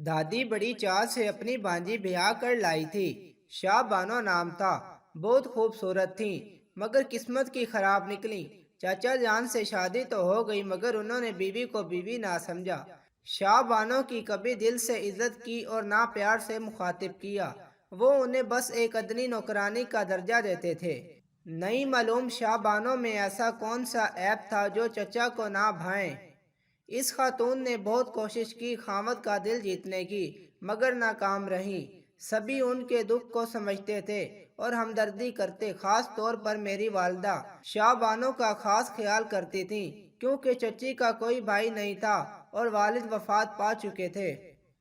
दादी बड़ी चाह से अपनी भांजी ब्याह कर लाई थी। शाह बानो नाम था। बहुत खूबसूरत थी, मगर किस्मत की खराब निकली। चाचा जान से शादी तो हो गई, मगर उन्होंने बीवी को बीवी ना समझा। शाह बानो की कभी दिल से इज्जत की और ना प्यार से मुखातिब किया। वो उन्हें बस एक अदनी नौकरानी का दर्जा देते थे। नहीं मालूम शाह बानो में ऐसा कौन सा ऐप था जो चचा को ना भाए। इस खातून ने बहुत कोशिश की खामद का दिल जीतने की, मगर नाकाम रही। सभी उनके दुख को समझते थे और हमदर्दी करते, खास तौर पर मेरी वालदा शाहबानो का खास ख्याल करती थी, क्योंकि चची का कोई भाई नहीं था और वालिद वफात पा चुके थे।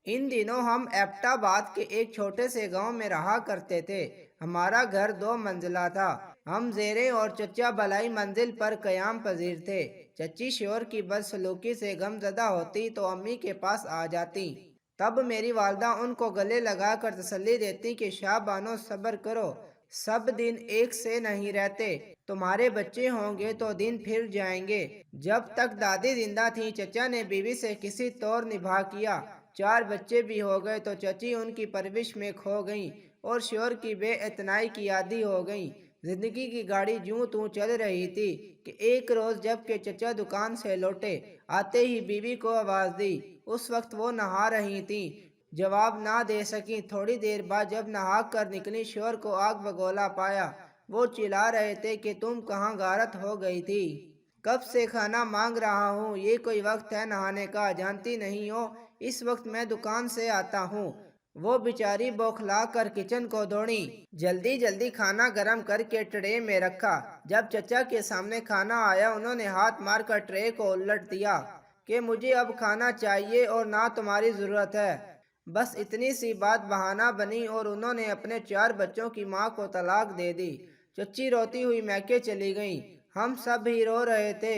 इन दिनों हम एबटाबाद के एक छोटे से गांव में रहा करते थे। हमारा घर 2 मंजिला था। हम जेरे और चचा बलाई मंजिल पर कयाम पजीर थे। चची शोर की बदसलूकी से गमजदा होती तो अम्मी के पास आ जाती। तब मेरी वालदा उनको गले लगा कर तसल्ली देती कि शाहबानो सब्र करो, सब दिन एक से नहीं रहते। तुम्हारे बच्चे होंगे तो दिन फिर जाएंगे। जब तक दादी जिंदा थी चचा ने बीवी से किसी तौर निभा किया। 4 बच्चे भी हो गए तो चची उनकी परवरिश में खो गईं और शोर की बेइतनाई की आदी हो गईं। जिंदगी की गाड़ी यूं तू चल रही थी कि एक रोज जब के चचा दुकान से लौटे, आते ही बीवी को आवाज दी। उस वक्त वो नहा रही थी, जवाब ना दे सकी। थोड़ी देर बाद जब नहा कर निकली, शोर को आग बगोला पाया। वो चिल्ला रहे थे कि तुम कहाँ गारत हो गई थी, कब से खाना मांग रहा हूँ, ये कोई वक्त है नहाने का, जानती नहीं हो इस वक्त मैं दुकान से आता हूँ। वो बेचारी बौखला कर किचन को दौड़ी, जल्दी जल्दी खाना गरम करके ट्रे में रखा। जब चचा के सामने खाना आया, उन्होंने हाथ मार कर ट्रे को उलट दिया कि मुझे अब खाना चाहिए और ना तुम्हारी जरूरत है। बस इतनी सी बात बहाना बनी और उन्होंने अपने 4 बच्चों की माँ को तलाक दे दी। चच्ची रोती हुई मैके चली गईं। हम सब ही रो रहे थे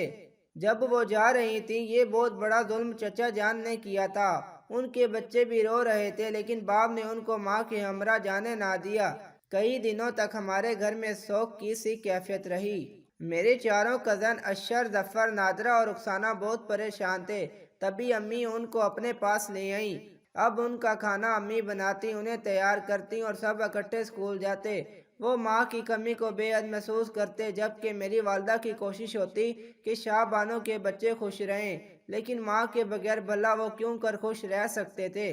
जब वो जा रही थी। ये बहुत बड़ा जुल्म चचा जान ने किया था। उनके बच्चे भी रो रहे थे, लेकिन बाप ने उनको माँ के हमरा जाने ना दिया। कई दिनों तक हमारे घर में शौक की सी कैफियत रही। मेरे चारों कजन अशर, जफर, नादरा और रुखसाना बहुत परेशान थे। तभी अम्मी उनको अपने पास ले आईं। अब उनका खाना अम्मी बनाती, उन्हें तैयार करती और सब इकट्ठे स्कूल जाते। वो माँ की कमी को बेहद महसूस करते, जबकि मेरी वालदा की कोशिश होती कि शाहबानो के बच्चे खुश रहें, लेकिन माँ के बगैर भला वो क्यों कर खुश रह सकते थे।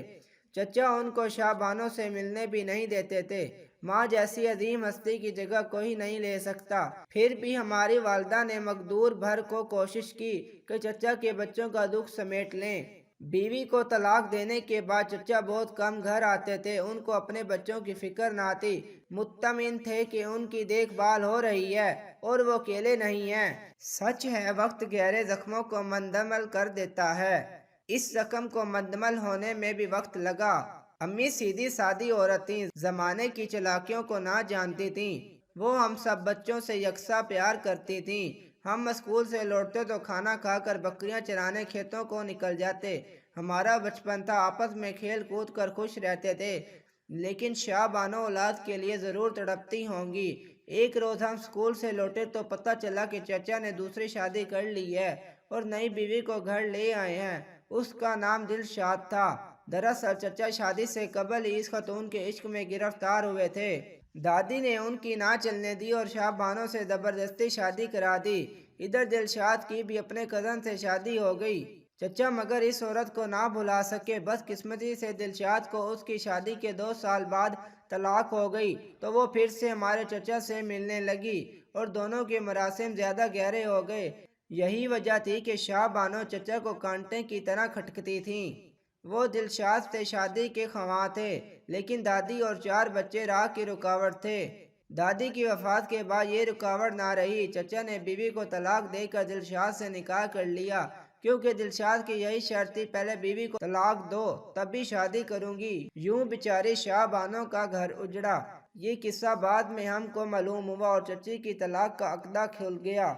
चचा उनको शाहबानो से मिलने भी नहीं देते थे। माँ जैसी अजीम हस्ती की जगह कोई नहीं ले सकता। फिर भी हमारी वालदा ने मकदूर भर को कोशिश की कि चचा के बच्चों का दुख समेट लें। बीवी को तलाक देने के बाद चचा बहुत कम घर आते थे। उनको अपने बच्चों की फिक्र ना थी। मुत्तमिन थे कि उनकी देखभाल हो रही है और वो अकेले नहीं हैं। सच है, वक्त गहरे जख्मों को मंदमल कर देता है। इस जख्म को मंदमल होने में भी वक्त लगा। अम्मी सीधी सादी औरत थी, जमाने की चालाकियों को ना जानती थी। वो हम सब बच्चों से यकसा प्यार करती थी। हम स्कूल से लौटते तो खाना खाकर बकरियां चराने खेतों को निकल जाते। हमारा बचपन था, आपस में खेल कूद कर खुश रहते थे। लेकिन शाहबानो औलाद के लिए जरूर तड़पती होंगी। एक रोज हम स्कूल से लौटे तो पता चला कि चाचा ने दूसरी शादी कर ली है और नई बीवी को घर ले आए हैं। उसका नाम दिलशाद था। दरअसल चचा शादी से कबल ही इस खातून के इश्क में गिरफ्तार हुए थे। दादी ने उनकी ना चलने दी और शाहबानो से जबरदस्ती शादी करा दी। इधर दिलशाद की भी अपने कजन से शादी हो गई। चचा मगर इस औरत को ना भुला सके। बदकिस्मती से दिलशाद को उसकी शादी के 2 साल बाद तलाक हो गई, तो वो फिर से हमारे चचा से मिलने लगी और दोनों के मरासिम ज्यादा गहरे हो गए। यही वजह थी कि शाहबानो चचा को कांटे की तरह खटकती थीं। वो दिलशाद से शादी के ख्वाह थे, लेकिन दादी और 4 बच्चे राह की रुकावट थे। दादी की वफात के बाद ये रुकावट ना रही। चचा ने बीवी को तलाक देकर दिलशाद से निकाह कर लिया, क्योंकि दिलशाद की यही शर्त थी, पहले बीवी को तलाक दो तभी शादी करूंगी। यूं बेचारी शाहबानो का घर उजड़ा। ये किस्सा बाद में हमको मालूम हुआ और चची की तलाक का अकदा खुल गया।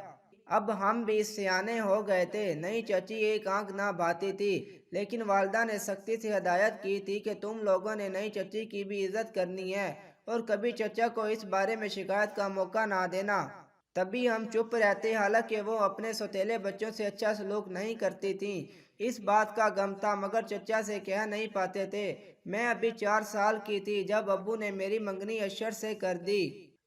अब हम भी सियाने हो गए थे। नई चची एक आंख ना भाती थी, लेकिन वालदा ने सख्ती से हदायत की थी कि तुम लोगों ने नई चची की भी इज्जत करनी है और कभी चचा को इस बारे में शिकायत का मौका ना देना। तभी हम चुप रहते, हालांकि वो अपने सौतेले बच्चों से अच्छा सलूक नहीं करती थीं। اس بات کا غم تھا مگر چچا سے کہہ نہیں پاتے تھے۔ میں ابھی 4 سال کی تھی جب ابو نے میری منگنی اشر سے کر دی۔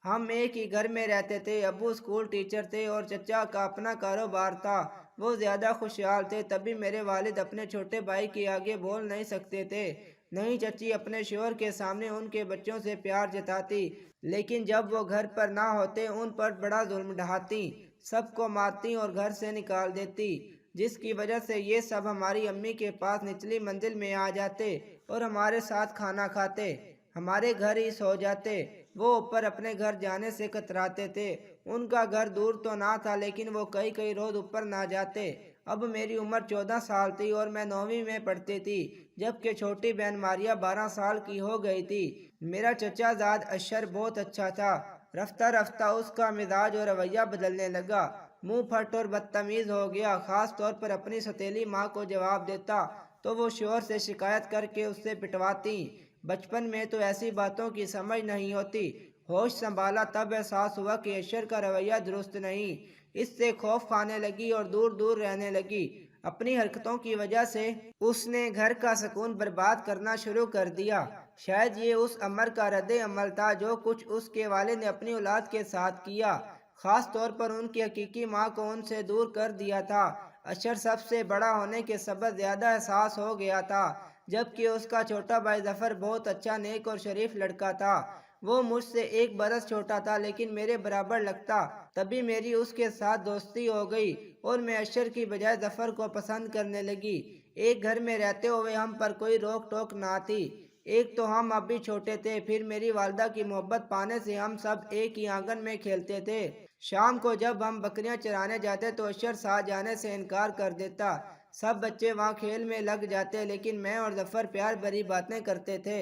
ہم ایک ہی گھر میں رہتے تھے، ابو اسکول ٹیچر تھے اور چچا کا اپنا کاروبار تھا۔ وہ زیادہ خوشحال تھے، تبھی میرے والد اپنے چھوٹے بھائی کے آگے بول نہیں سکتے تھے۔ نہیں چچی اپنے شوہر کے سامنے ان کے بچوں سے پیار جتاتی، لیکن جب وہ گھر پر نہ ہوتے ان پر بڑا ظلم ڈھاتی، سب کو مارتی اور گھر سے نکال دیتی، جس کی وجہ سے یہ سب ہماری امی کے پاس نچلی منزل میں آ جاتے اور ہمارے ساتھ کھانا کھاتے، ہمارے گھر ہی سو جاتے۔ وہ اوپر اپنے گھر جانے سے کتراتے تھے۔ ان کا گھر دور تو نہ تھا لیکن وہ کئی کئی روز اوپر نہ جاتے۔ اب میری عمر 14 سال تھی اور میں 9ویں میں پڑھتی تھی، جبکہ چھوٹی بہن ماریا 12 سال کی ہو گئی تھی۔ میرا چچا زاد اشر بہت اچھا تھا۔ رفتہ رفتہ اس کا مزاج اور رویہ بدلنے لگا، منہ پھٹ اور بدتمیز ہو گیا۔ خاص طور پر اپنی سوتیلی ماں کو جواب دیتا تو وہ شوہر سے شکایت کر کے اس سے پٹواتی۔ بچپن میں تو ایسی باتوں کی سمجھ نہیں ہوتی، ہوش سنبھالا تب احساس ہوا کہ اشر کا رویہ درست نہیں۔ اس سے خوف کھانے لگی اور دور دور رہنے لگی۔ اپنی حرکتوں کی وجہ سے اس نے گھر کا سکون برباد کرنا شروع کر دیا۔ شاید یہ اس امر کا رد عمل تھا جو کچھ اس کے والد نے اپنی اولاد کے ساتھ کیا، خاص طور پر ان کی حقیقی ماں کو ان سے دور کر دیا تھا۔ اشر سب سے بڑا ہونے کے سبب زیادہ حساس ہو گیا تھا، جبکہ اس کا چھوٹا بھائی ظفر بہت اچھا، نیک اور شریف لڑکا تھا۔ وہ مجھ سے 1 برس چھوٹا تھا لیکن میرے برابر لگتا۔ تبھی میری اس کے ساتھ دوستی ہو گئی اور میں اشر کی بجائے ظفر کو پسند کرنے لگی۔ ایک گھر میں رہتے ہوئے ہم پر کوئی روک ٹوک نہ تھی۔ ایک تو ہم اب بھی چھوٹے تھے، پھر میری والدہ کی محبت پانے سے ہم سب ایک ہی آنگن میں کھیلتے تھے۔ شام کو جب ہم بکریاں چرانے جاتے تو اشر ساتھ جانے سے انکار کر دیتا۔ سب بچے وہاں کھیل میں لگ جاتے لیکن میں اور ظفر پیار بھری باتیں کرتے تھے۔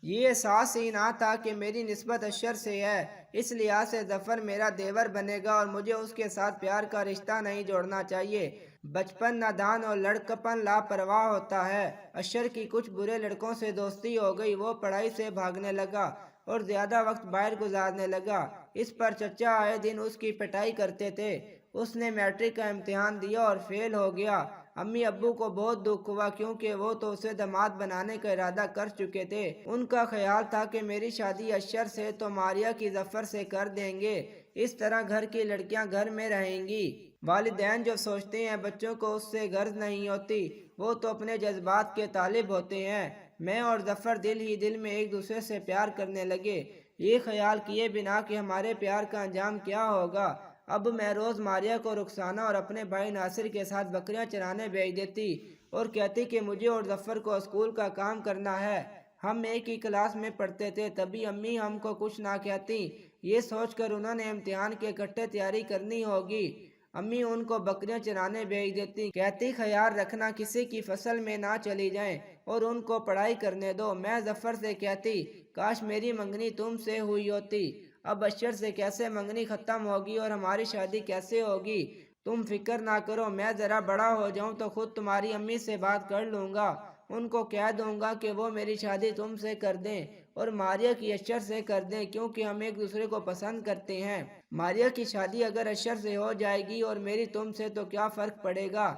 یہ احساس ہی نہ تھا کہ میری نسبت اشر سے ہے، اس لحاظ سے ظفر میرا دیور بنے گا اور مجھے اس کے ساتھ پیار کا رشتہ نہیں جوڑنا چاہیے۔ بچپن نادان اور لڑکپن لاپرواہ ہوتا ہے۔ اشر کی کچھ برے لڑکوں سے دوستی ہو گئی، وہ پڑھائی سے بھاگنے لگا اور زیادہ وقت باہر گزارنے لگا۔ اس پر چچا آئے دن اس کی پٹائی کرتے تھے۔ اس نے میٹرک کا امتحان دیا اور فیل ہو گیا۔ امی ابو کو بہت دکھ ہوا کیونکہ وہ تو اسے داماد بنانے کا ارادہ کر چکے تھے۔ ان کا خیال تھا کہ میری شادی اشر سے تو ماریا کی ظفر سے کر دیں گے، اس طرح گھر کی لڑکیاں گھر میں رہیں گی۔ والدین جو سوچتے ہیں بچوں کو اس سے غرض نہیں ہوتی، وہ تو اپنے جذبات کے طالب ہوتے ہیں۔ میں اور ظفر دل ہی دل میں ایک دوسرے سے پیار کرنے لگے، یہ خیال کیے بنا کہ ہمارے پیار کا انجام کیا ہوگا۔ اب میں روز ماریا کو رخسانہ اور اپنے بھائی ناصر کے ساتھ بکریاں چرانے بھیج دیتی اور کہتی کہ مجھے اور ظفر کو اسکول کا کام کرنا ہے۔ ہم ایک ہی کلاس میں پڑھتے تھے، تبھی امی ہم کو کچھ نہ کہتی، یہ سوچ کر انہوں نے امتحان کے اکٹھے تیاری کرنی ہوگی۔ امی ان کو بکریاں چرانے بھیج دیتی، کہتی خیال رکھنا کسی کی فصل میں نہ چلی جائیں اور ان کو پڑھائی کرنے دو۔ میں ظفر سے کہتی کاش میری منگنی تم سے ہوئی ہوتی، اب اشر سے کیسے منگنی ختم ہوگی اور ہماری شادی کیسے ہوگی؟ تم فکر نہ کرو، میں ذرا بڑا ہو جاؤں تو خود تمہاری امی سے بات کر لوں گا، ان کو کہہ دوں گا کہ وہ میری شادی تم سے کر دیں اور ماریا کی اشر سے کر دیں، کیونکہ ہم ایک دوسرے کو پسند کرتے ہیں۔ ماریا کی شادی اگر اشر سے ہو جائے گی اور میری تم سے تو کیا فرق پڑے گا؟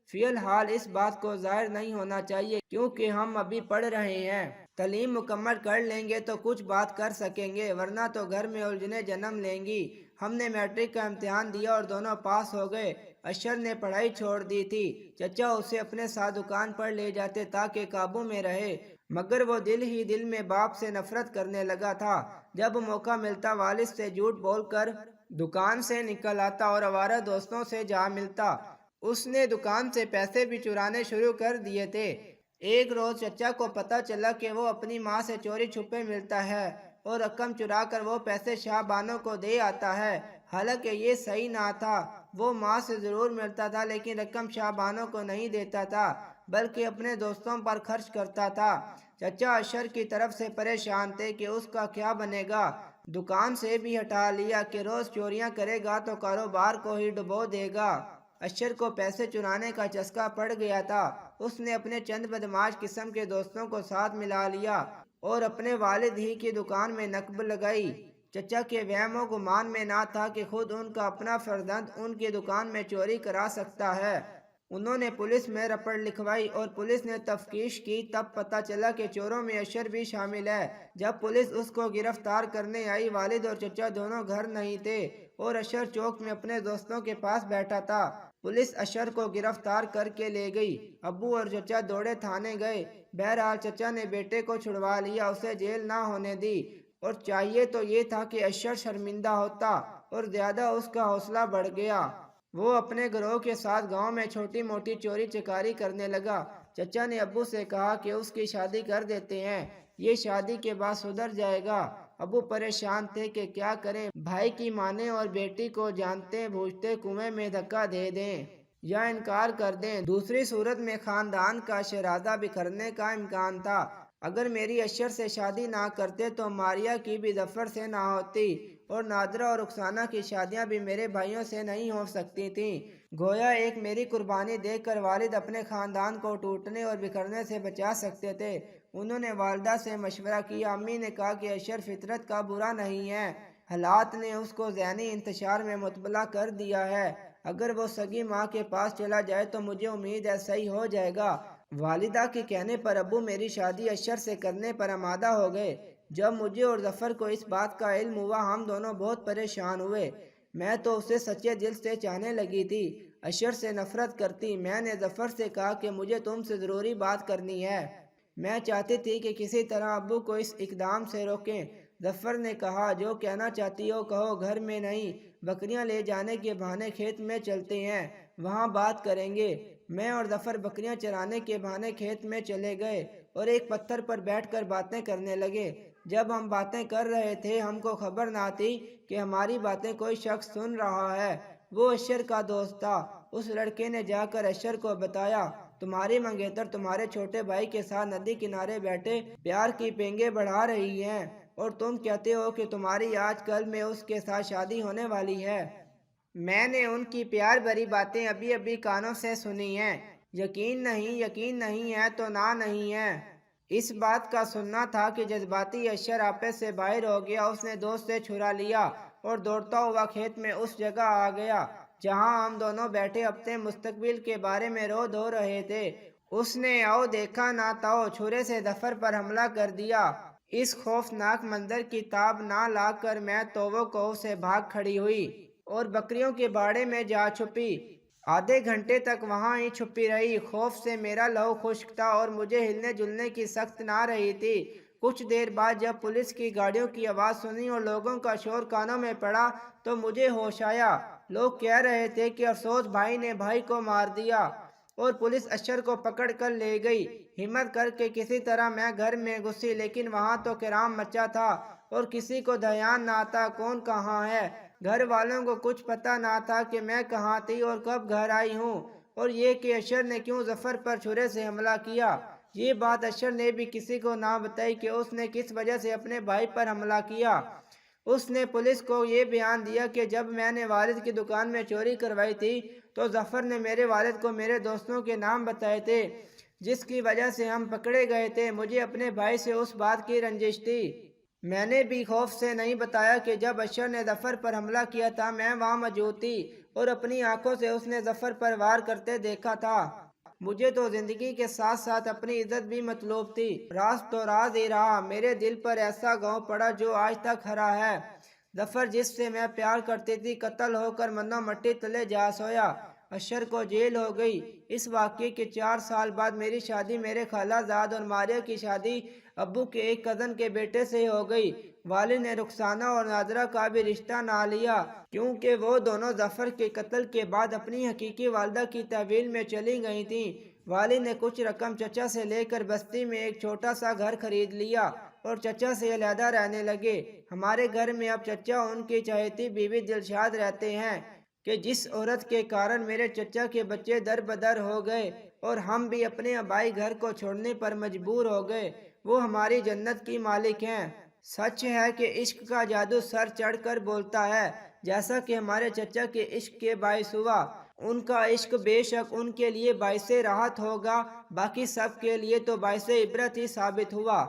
فی الحال اس بات کو ظاہر نہیں ہونا چاہیے کیونکہ ہم ابھی پڑھ رہے ہیں۔ تعلیم مکمل کر لیں گے تو کچھ بات کر سکیں گے، ورنہ تو گھر میں الجھنیں جنم لیں گی۔ ہم نے میٹرک کا امتحان دیا اور دونوں پاس ہو گئے۔ اشر نے پڑھائی چھوڑ دی تھی، چچا اسے اپنے ساتھ دکان پر لے جاتے تاکہ قابو میں رہے، مگر وہ دل ہی دل میں باپ سے نفرت کرنے لگا تھا۔ جب موقع ملتا والد سے جھوٹ بول کر دکان سے نکل آتا اور آوارہ دوستوں سے جا ملتا۔ اس نے دکان سے پیسے بھی چرانے شروع کر دیے تھے۔ ایک روز چچا کو پتہ چلا کہ وہ اپنی ماں سے چوری چھپے ملتا ہے اور رقم چرا کر وہ پیسے شاہ بانو کو دے آتا ہے، حالانکہ یہ صحیح نہ تھا۔ وہ ماں سے ضرور ملتا تھا لیکن رقم شاہ بانو کو نہیں دیتا تھا بلکہ اپنے دوستوں پر خرچ کرتا تھا۔ چچا اشر کی طرف سے پریشان تھے کہ اس کا کیا بنے گا، دکان سے بھی ہٹا لیا کہ روز چوریاں کرے گا تو کاروبار کو ہی ڈبو دے گا۔ اشر کو پیسے چرانے کا چسکا پڑ گیا تھا۔ اس نے اپنے چند بدمعاش قسم کے دوستوں کو ساتھ ملا لیا اور اپنے والد ہی کی دکان میں نقب لگائی۔ چچا کے وہم و گمان میں نہ تھا کہ خود ان کا اپنا فرزند ان کی دکان میں چوری کرا سکتا ہے۔ उन्होंने पुलिस में रपट लिखवाई और पुलिस ने तफ्तीश की। तब पता चला कि चोरों में अशर भी शामिल है। जब पुलिस उसको गिरफ्तार करने आई, वालिद और चचा दोनों घर नहीं थे और अशर चौक में अपने दोस्तों के पास बैठा था। पुलिस अशर को गिरफ्तार करके ले गई। अब्बू और चचा दौड़े थाने गए। बहरहाल चचा ने बेटे को छुड़वा लिया, उसे जेल ना होने दी। और चाहिए तो ये था कि अशर शर्मिंदा होता और ज्यादा उसका हौसला बढ़ गया। वो अपने गिरोह के साथ गांव में छोटी मोटी चोरी चकारी करने लगा। चचा ने अब्बू से कहा कि उसकी शादी कर देते हैं, ये शादी के बाद सुधर जाएगा। अब्बू परेशान थे कि क्या करें, भाई की माने और बेटी को जानते बूझते कुएं में धक्का दे दें या इनकार कर दें। दूसरी सूरत में खानदान का शराजा बिखरने का इम्कान था। अगर मेरी अशर से शादी ना करते तो मारिया की भी जफर से ना होती और नादरा और रुखसाना की शादियां भी मेरे भाइयों से नहीं हो सकती थीं। गोया एक मेरी कुर्बानी देखकर वालिद अपने खानदान को टूटने और बिखरने से बचा सकते थे। उन्होंने वालदा से मशवरा किया। अम्मी ने कहा कि अशर फितरत का बुरा नहीं है, हालात ने उसको ज़हनी इंतशार में मुतबला कर दिया है। अगर वो सगी माँ के पास चला जाए तो मुझे उम्मीद है सही हो जाएगा। वालिदा के कहने पर अब्बू मेरी शादी अशर से करने पर आमादा हो गए। जब मुझे और जफर को इस बात का इल्म हुआ, हम दोनों बहुत परेशान हुए। मैं तो उसे सच्चे दिल से चाहने लगी थी, अशर से नफरत करती। मैंने जफर से कहा कि मुझे तुमसे ज़रूरी बात करनी है। मैं चाहती थी कि किसी तरह अब्बू को इस इकदाम से रोकें। जफर ने कहा, जो कहना चाहती हो कहो, घर में नहीं, बकरियां ले जाने के बहाने खेत में चलते हैं, वहाँ बात करेंगे। मैं और जफर बकरियां चराने के बहाने खेत में चले गए और एक पत्थर पर बैठकर बातें करने लगे। जब हम बातें कर रहे थे, हमको खबर ना थी कि हमारी बातें कोई शख्स सुन रहा है। वो अशर का दोस्त था। उस लड़के ने जाकर अशर को बताया, तुम्हारी मंगेतर तुम्हारे छोटे भाई के साथ नदी किनारे बैठे प्यार की पेंगे बढ़ा रही हैं और तुम कहते हो कि तुम्हारी आजकल में उसके साथ शादी होने वाली है। मैंने उनकी प्यार भरी बातें अभी अभी कानों से सुनी हैं। यकीन नहीं है तो ना नहीं है। इस बात का सुनना था कि जज्बाती अशर आपे से बाहर हो गया। उसने दोस्त से छुरा लिया और दौड़ता हुआ खेत में उस जगह आ गया जहां हम दोनों बैठे अपने मुस्तकबिल के बारे में रो धो रहे थे। उसने आओ देखा ना ताओ छुरे से जफर पर हमला कर दिया। इस खौफनाक मंजर की ताब ना लाकर मैं तोवो को से भाग खड़ी हुई और बकरियों के बाड़े में जा छुपी। आधे घंटे तक वहां ही छुपी रही। खौफ से मेरा लहू खुश्क था और मुझे हिलने जुलने की सख्त ना रही थी। कुछ देर बाद जब पुलिस की गाड़ियों की आवाज़ सुनी और लोगों का शोर कानों में पड़ा तो मुझे होश आया। लोग कह रहे थे कि अफसोस भाई ने भाई को मार दिया और पुलिस अशर को पकड़ कर ले गई। हिम्मत करके किसी तरह मैं घर में घुसी, लेकिन वहां तो किराम मचा था और किसी को ध्यान ना था कौन कहाँ है। घर वालों को कुछ पता ना था कि मैं कहाँ थी और कब घर आई हूँ, और ये कि अशर ने क्यों जफर पर छुरे से हमला किया। ये बात अशर ने भी किसी को ना बताई कि उसने किस वजह से अपने भाई पर हमला किया। उसने पुलिस को ये बयान दिया कि जब मैंने वालिद की दुकान में चोरी करवाई थी तो जफर ने मेरे वालिद को मेरे दोस्तों के नाम बताए थे, जिसकी वजह से हम पकड़े गए थे। मुझे अपने भाई से उस बात की रंजिश थी। मैंने भी खौफ से नहीं बताया कि जब अशर ने जफर पर हमला किया था मैं वहां मौजूद थी और अपनी आंखों से उसने जफर पर वार करते देखा था। मुझे तो जिंदगी के साथ साथ अपनी इज्जत भी मतलूब थी। राज तो राज ही रहा। मेरे दिल पर ऐसा घाव पड़ा जो आज तक हरा है। जफर जिससे मैं प्यार करती थी कत्ल होकर मन्नो मट्टी तले जा सोया। अशर को जेल हो गई। इस वाक़ये के 4 साल बाद मेरी शादी मेरे खालाजाद और मारिया की शादी अब्बू के एक कज़न के बेटे से हो गई। वालिद ने रुखसाना और नादरा का भी रिश्ता ना लिया क्योंकि वो दोनों जफर के कत्ल के बाद अपनी हकीकी वालदा की तहवील में चली गई थीं। वालिद ने कुछ रकम चचा से लेकर बस्ती में एक छोटा सा घर खरीद लिया और चचा से अलहदा रहने लगे। हमारे घर में अब चचा उनकी चहेती बीवी दिलशाद रहते हैं कि जिस औरत के कारण मेरे चचा के बच्चे दर बदर हो गए और हम भी अपने आबाई घर को छोड़ने पर मजबूर हो गए। वो हमारी जन्नत की मालिक हैं। सच है कि इश्क का जादू सर चढ़कर बोलता है, जैसा कि हमारे चचा के इश्क के बाइस हुआ। उनका इश्क बेशक उनके लिए बाइस राहत होगा, बाकी सब के लिए तो बाइस इबरत ही साबित हुआ।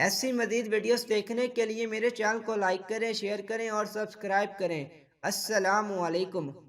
ऐसी मजीद वीडियोस देखने के लिए मेरे चैनल को लाइक करें, शेयर करें और सब्सक्राइब करें। अस्सलामु अलैकुम।